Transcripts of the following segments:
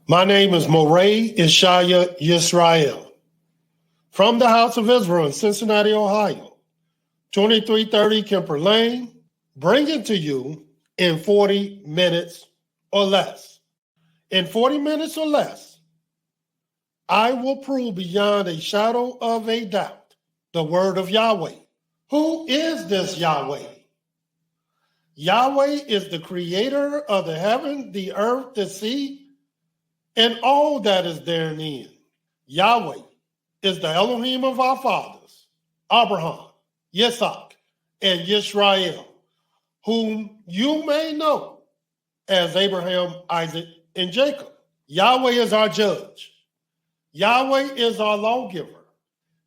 My name is Moreh IshiYAH Yisrael from the House of Israel in Cincinnati, Ohio, 2330 Kemper Lane, bringing to you in 40 minutes or less. In 40 minutes or less, I will prove beyond a shadow of a doubt the word of Yahweh. Who is this Yahweh? Yahweh is the creator of the heaven, the earth, the sea, and all that is therein. Yahweh is the Elohim of our fathers, Abraham, Yitzhak, and Yisrael, whom you may know as Abraham, Isaac, and Jacob. Yahweh is our judge. Yahweh is our lawgiver.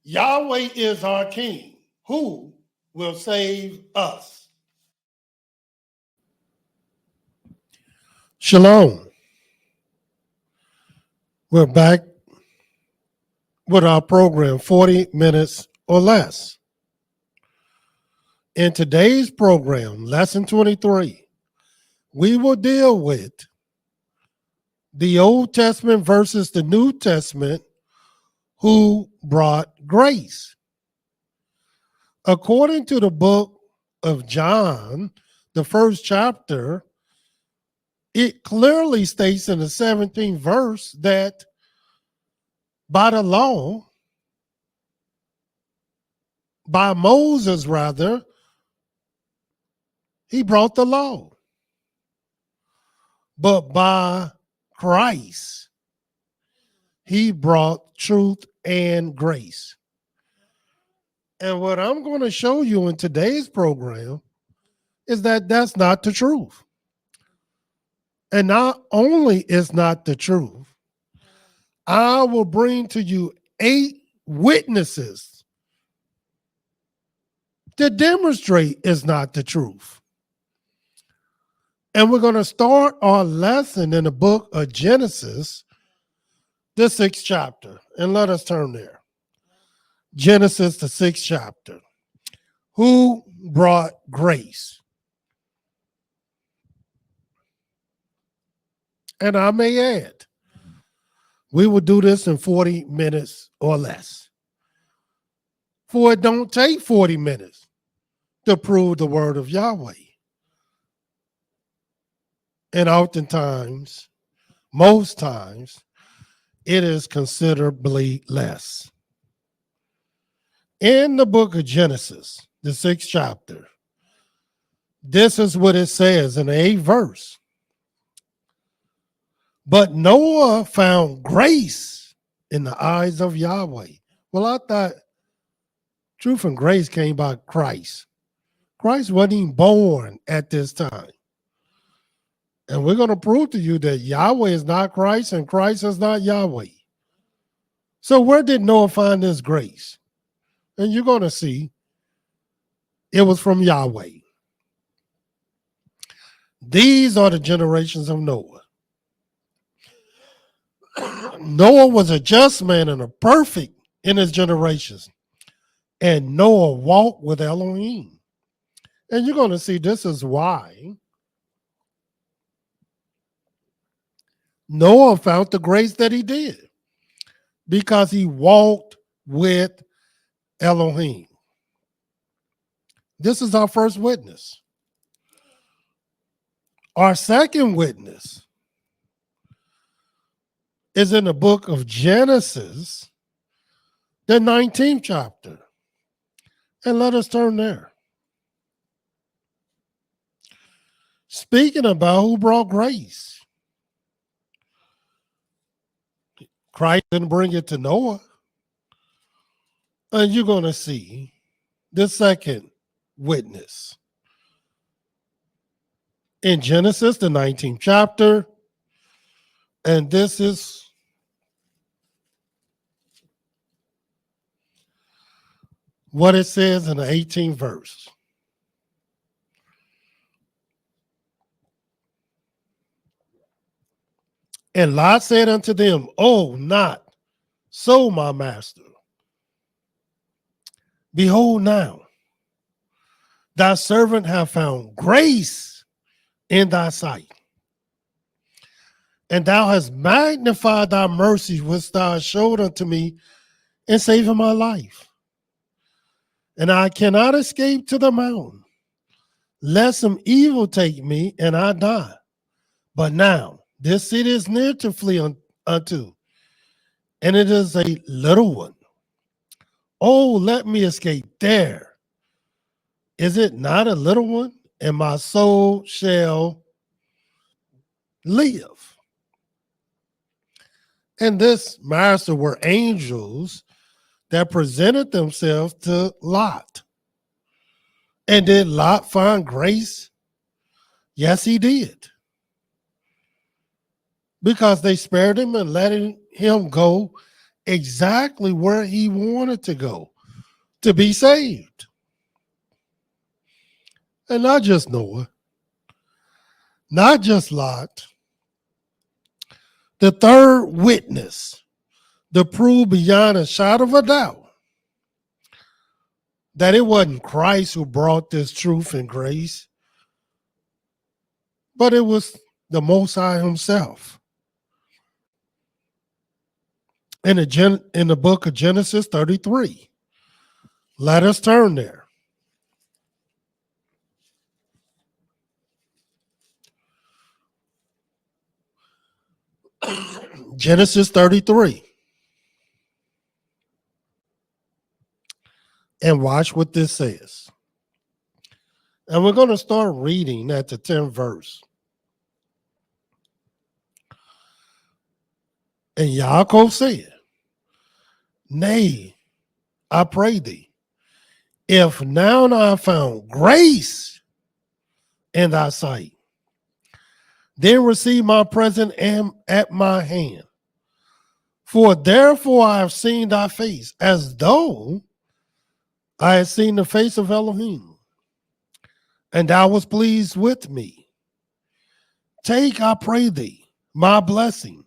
Yahweh is our king, who will save us. Shalom. We're back with our program, 40 minutes or less. In today's program, lesson 23, we will deal with the Old Testament versus the New Testament, who brought grace. According to the book of John, the first chapter, it clearly states in the 17th verse that by the law, by Moses rather, he brought the law. But by Christ, he brought truth and grace. And what I'm going to show you in today's program is that that's not the truth. And not only is not the truth, I will bring to you 8 witnesses to demonstrate it's not the truth. And we're going to start our lesson in the book of Genesis, the 6th chapter. And let us turn there. Genesis, the 6th chapter. Who brought grace? And I may add, we will do this in 40 minutes or less. For it don't take 40 minutes to prove the word of Yahweh. And oftentimes, most times, it is considerably less. In the book of Genesis, the 6th chapter, this is what it says in the 8th verse. But Noah found grace in the eyes of Yahweh. Well, I thought truth and grace came by Christ. Christ wasn't even born at this time. And we're going to prove to you that Yahweh is not Christ and Christ is not Yahweh. So where did Noah find this grace? And you're going to see it was from Yahweh. These are the generations of Noah. Noah was a just man and a perfect in his generations. And Noah walked with Elohim. And you're going to see this is why Noah found the grace that he did. Because he walked with Elohim. This is our first witness. Our second witness is in the book of Genesis, the 19th chapter. And let us turn there. Speaking about who brought grace. Christ didn't bring it to Noah. And you're going to see the second witness. In Genesis, the 19th chapter. And this is what it says in the 18th verse. And Lot said unto them, Oh, not so, my master. Behold now, thy servant hath found grace in thy sight. And thou hast magnified thy mercy which thou hast showed unto me in saving my life. And I cannot escape to the mountain, lest some evil take me and I die. But now this city is near to flee unto, and it is a little one. Oh, let me escape there. Is it not a little one? And my soul shall live. And this master were angels that presented themselves to Lot. And did Lot find grace? Yes, he did. Because they spared him and let him go exactly where he wanted to go, to be saved. And not just Noah, not just Lot. The third witness to prove beyond a shadow of a doubt that it wasn't Christ who brought this truth and grace, but it was the Most High himself. In the book of Genesis 33. Let us turn there. Genesis 33. And watch what this says. And we're going to start reading at the 10th verse. And Yaakov said, Nay, I pray thee, if now I found grace in thy sight, then receive my present at my hand. For therefore I have seen thy face, as though I had seen the face of Elohim, and thou was pleased with me. Take, I pray thee, my blessing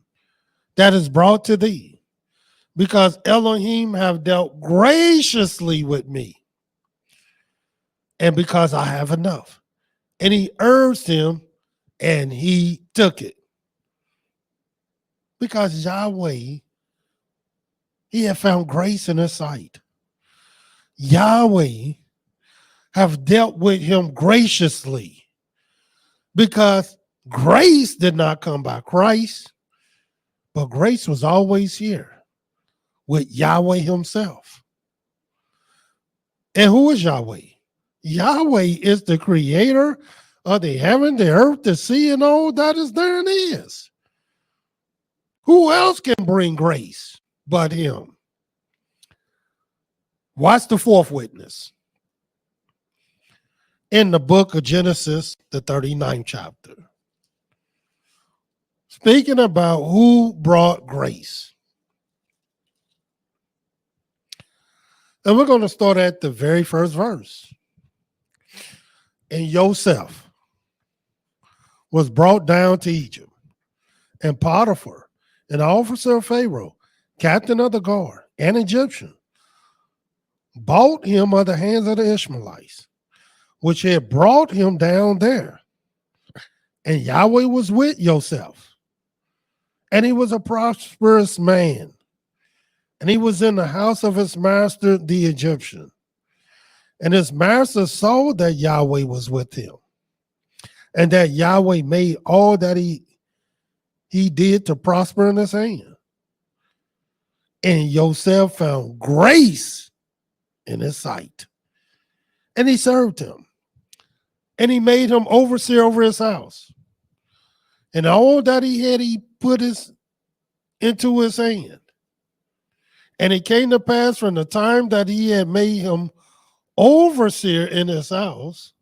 that is brought to thee, because Elohim have dealt graciously with me, and because I have enough. And he urged him, and he took it. Because Yahweh, he had found grace in his sight. Yahweh have dealt with him graciously, because grace did not come by Christ, but grace was always here with Yahweh himself. And who is Yahweh? Yahweh is the creator of the heaven, the earth, the sea, and all that is therein is. Who else can bring grace but him? Watch the fourth witness. In the book of Genesis, the 39th chapter. Speaking about who brought grace. And we're going to start at the very first verse. And Joseph was brought down to Egypt, and Potiphar, an officer of Pharaoh, captain of the guard, an Egyptian, bought him of the hands of the Ishmaelites, which had brought him down there. And Yahweh was with Joseph, and he was a prosperous man, and he was in the house of his master, the Egyptian. And his master saw that Yahweh was with him, and that Yahweh made all that he did to prosper in his hand. And Joseph found grace in his sight. And he served him. And he made him overseer over his house. And all that he had, he put into his hand. And it came to pass from the time that he had made him overseer in his house,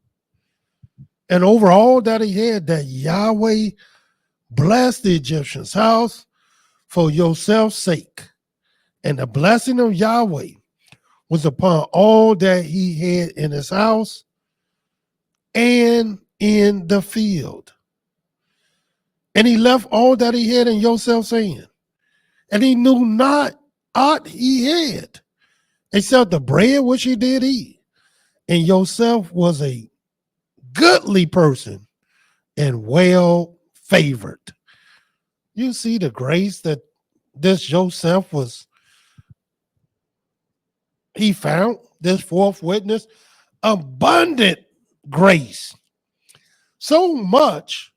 and over all that he had, that Yahweh blessed the Egyptian's house for Joseph's sake. And the blessing of Yahweh was upon all that he had in his house and in the field. And he left all that he had in Joseph's hand. And he knew not aught he had, except the bread which he did eat. And Joseph was a goodly person and well favored. You see the grace that this Joseph he found, this fourth witness, abundant grace. So much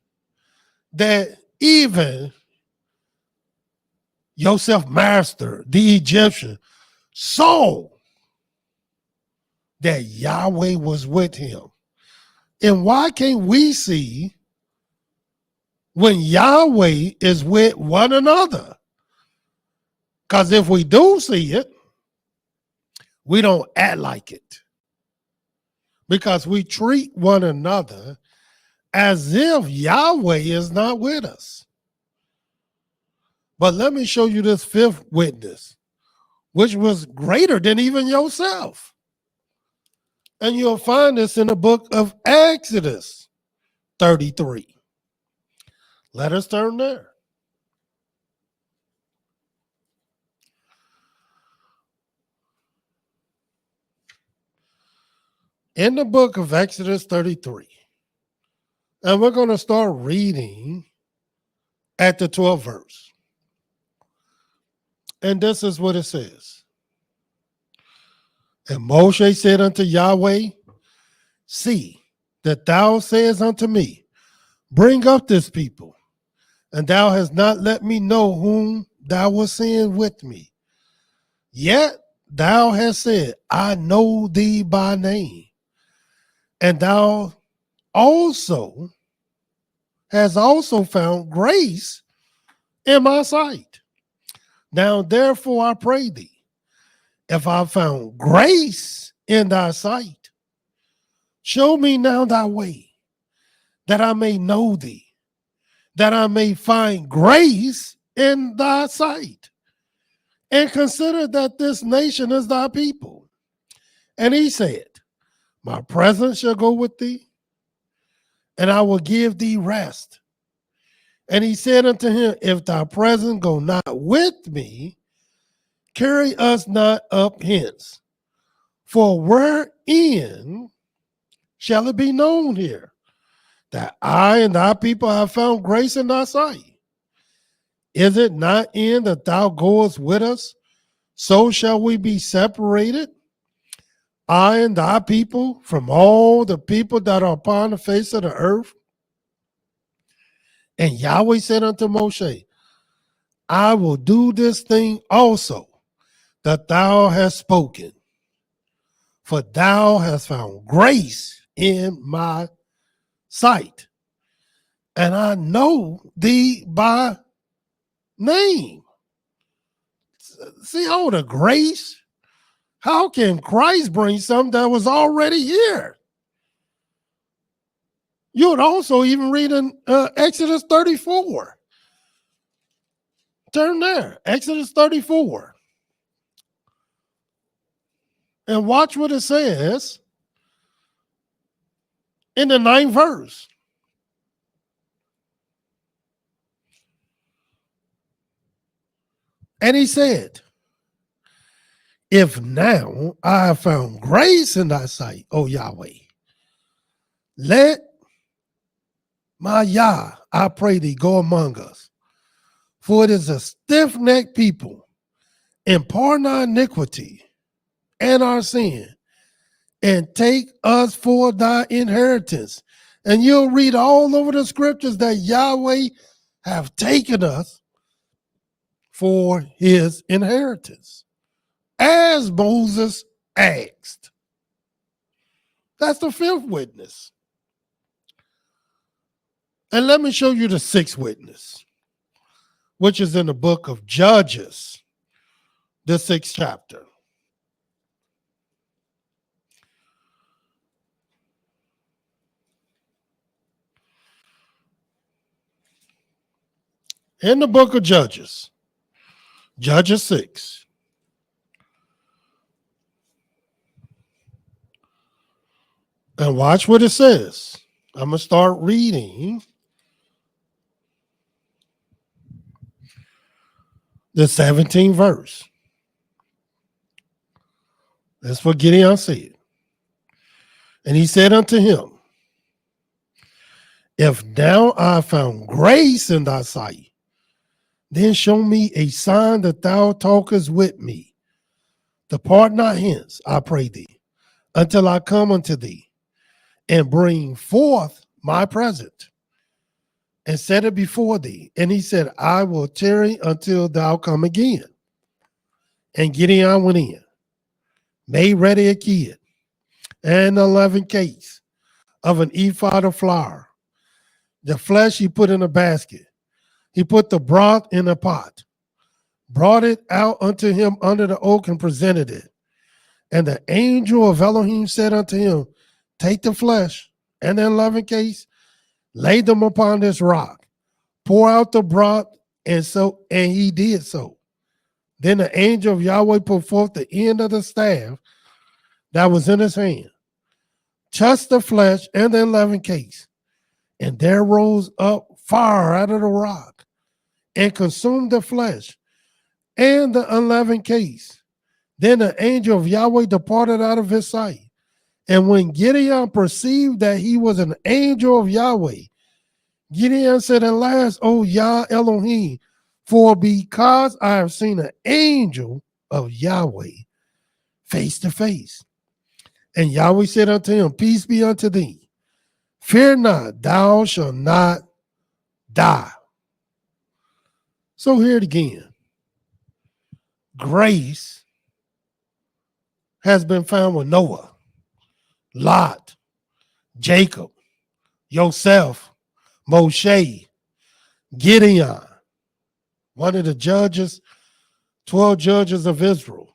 that even Joseph master, the Egyptian, saw that Yahweh was with him. And why can't we see when Yahweh is with one another? Because if we do see it, we don't act like it. Because we treat one another as if Yahweh is not with us. But let me show you this fifth witness, which was greater than even yourself. And you'll find this in the book of Exodus 33. Let us turn there. In the book of Exodus 33. And we're going to start reading at the 12th verse. And this is what it says. And Moshe said unto Yahweh, see that thou sayest unto me, bring up this people, and thou hast not let me know whom thou wast send with me. Yet thou hast said, I know thee by name, and thou also hast also found grace in my sight. Now therefore I pray thee, if I found grace in thy sight, show me now thy way, that I may know thee, that I may find grace in thy sight. And consider that this nation is thy people. And he said, my presence shall go with thee, and I will give thee rest. And he said unto him, if thy presence go not with me, carry us not up hence. For wherein shall it be known here that I and thy people have found grace in thy sight? Is it not in that thou goest with us? So shall we be separated, I and thy people, from all the people that are upon the face of the earth? And Yahweh said unto Moshe, I will do this thing also that thou hast spoken, for thou hast found grace in my sight, and I know thee by name. See all the grace? How can Christ bring something that was already here? You would also even read in Exodus 34. Turn there, Exodus 34. And watch what it says in the 9th verse. And he said, if now I have found grace in thy sight, O Yahweh, let my Yah, I pray thee, go among us. For it is a stiff-necked people, and pardon our iniquity and our sin, and take us for thy inheritance. And you'll read all over the scriptures that Yahweh have taken us for his inheritance, as Moses asked. That's the fifth witness. And let me show you the sixth witness, which is in the book of Judges, the 6th chapter. In the book of Judges, Judges 6. And watch what it says. I'm going to start reading the 17th verse. That's what Gideon said. And he said unto him, if now I found grace in thy sight, Then show me a sign that thou talkest with me. Depart not hence, I pray thee, until I come unto thee, and bring forth my present, and set it before thee. And he said, I will tarry until thou come again. And Gideon went in, made ready a kid, and 11 cakes of an ephah of flour. The flesh he put in a basket. He put the broth in a pot, brought it out unto him under the oak, and presented it. And the angel of Elohim said unto him, take the flesh and the 11 cakes, lay them upon this rock, pour out the broth, and he did so. Then the angel of Yahweh put forth the end of the staff that was in his hand, touched the flesh and the 11 cakes, and there rose up fire out of the rock, and consumed the flesh and the 11 cakes. Then the angel of Yahweh departed out of his sight. And when Gideon perceived that he was an angel of Yahweh, Gideon said, alas, O Yah Elohim, for because I have seen an angel of Yahweh face to face. And Yahweh said unto him, peace be unto thee. Fear not, thou shalt not die. So hear it again. Grace has been found with Noah, Lot, Jacob, Yosef, Moshe, Gideon, one of the judges, 12 judges of Israel.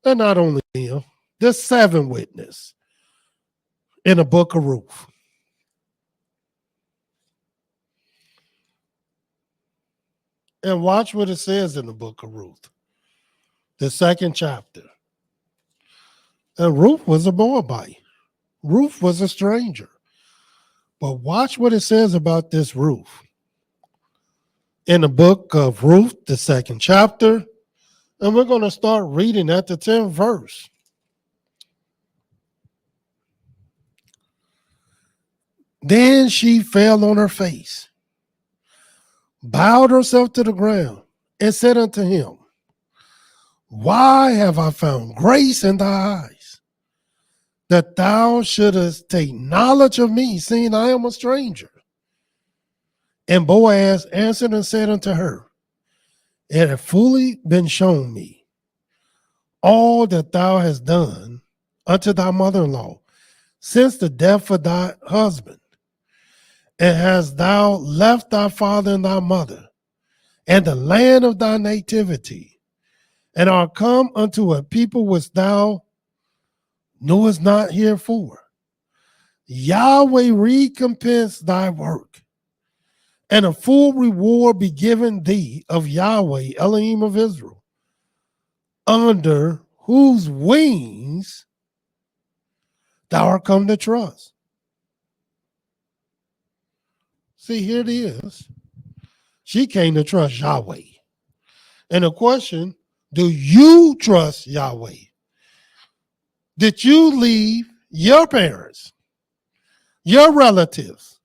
And not only him, there's 7 witnesses in the book of Ruth. And watch what it says in the book of Ruth, the 2nd chapter. And Ruth was a Moabite. Ruth was a stranger. But watch what it says about this Ruth. In the book of Ruth, the 2nd chapter, and we're going to start reading at the 10th verse. Then she fell on her face, bowed herself to the ground, and said unto him, why have I found grace in thy eyes, that thou shouldest take knowledge of me, seeing I am a stranger? And Boaz answered and said unto her, it hath fully been shown me all that thou hast done unto thy mother-in-law since the death of thy husband. And hast thou left thy father and thy mother, and the land of thy nativity, and art come unto a people which thou knewest not herefore? Yahweh recompense thy work, and a full reward be given thee of Yahweh, Elohim of Israel, under whose wings thou art come to trust. See, here it is. She came to trust Yahweh. And the question, do you trust Yahweh? Did you leave your parents, your relatives,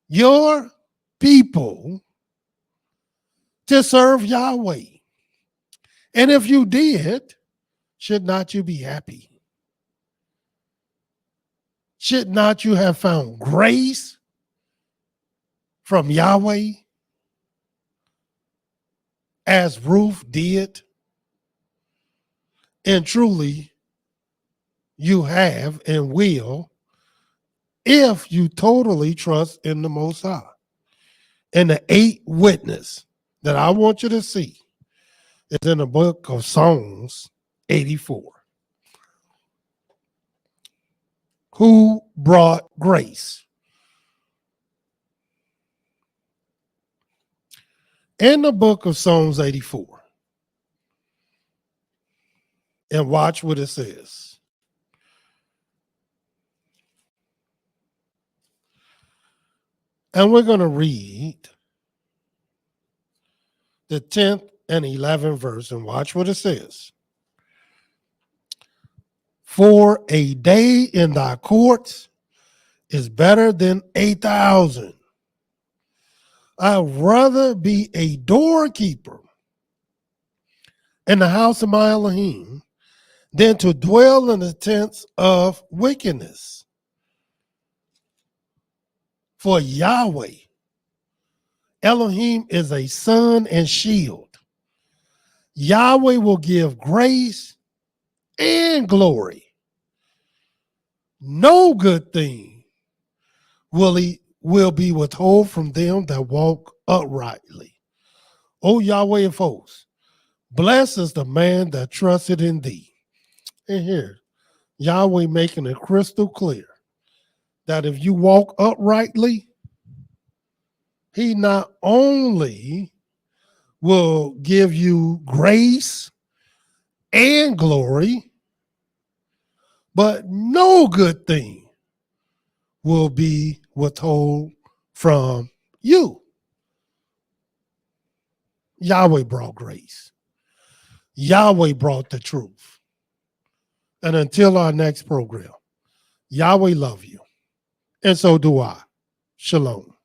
your people to serve Yahweh? And if you did, should not you be happy? Should not you have found grace from Yahweh as Ruth did? And truly, you have and will if you totally trust in the Most High. And the 8th witness that I want you to see is in the book of Psalms 84. Who brought grace? In the book of Psalms 84. And watch what it says. And we're going to read the 10th and 11th verse, and watch what it says. For a day in thy courts is better than 1,000 I'd rather be a doorkeeper in the house of my Elohim than to dwell in the tents of wickedness. For Yahweh, Elohim is a sun and shield. Yahweh will give grace and glory. No good thing will be withheld from them that walk uprightly. O Yahweh of hosts, blessed is the man that trusted in thee. And here, Yahweh making it crystal clear that if you walk uprightly, he not only will give you grace and glory, but no good thing will be withheld from you. Yahweh brought grace. Yahweh brought the truth. And until our next program, Yahweh love you. And so do I. Shalom.